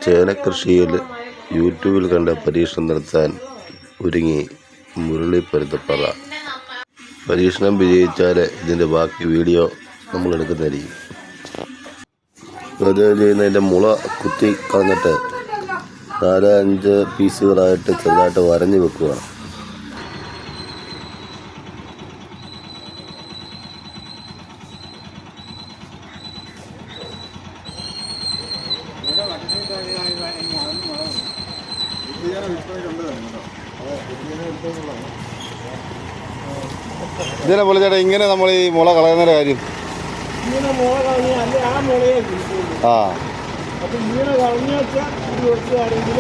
ചേനക്കൃഷിയിൽ യൂട്യൂബിൽ കണ്ട പരീക്ഷണം നടത്താൻ ഒരുങ്ങി മുരളി പരുത്തപ്പറ. പരീക്ഷണം വിജയിച്ചാൽ ഇതിൻ്റെ ബാക്കി വീഡിയോ നമ്മൾ എടുക്കുന്നതായിരിക്കും. ഇത് ചെയ്യുന്നതിൻ്റെ മുള കുത്തി കളഞ്ഞിട്ട് 4-5 പീസുകളായിട്ട് ചെറുതായിട്ട് വരഞ്ഞു വെക്കുക. ഇതിനെ പോലെ ചേട്ടാ ഇങ്ങനെ നമ്മൾ ഈ മുള കളയുന്ന കാര്യം ആ അപ്പം ഇങ്ങനെ കളഞ്ഞു വെച്ചാൽ ഇത് വെക്കുകയാണെങ്കിൽ